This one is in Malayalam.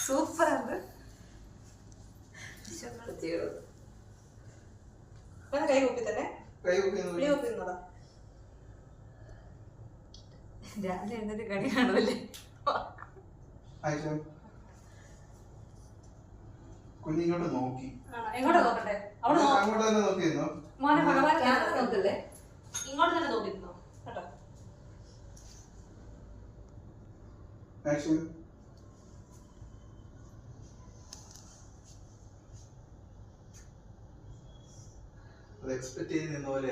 സൂപ്പർ ആണ്. കൈ കൂപ്പി തന്നെ രാവിലെ എഴുന്നേറ്റ് കണി കാണുമല്ലേ? കുഞ്ഞിങ്ങോട്ട് നോക്കി. എങ്ങോട്ടാ നോക്കട്ടെ? അങ്ങോട്ട് തന്നെ നോക്കിയിരുന്നോ? മോനെ ഭഗവാൻ ക്യാമറ നോക്കല്ലേ, ഇങ്ങോട്ട് തന്നെ നോക്കിയിരുന്നോ കേട്ടോ. എക്സ്പെക്ട് ചെയ്ത് നിന്ന പോലെ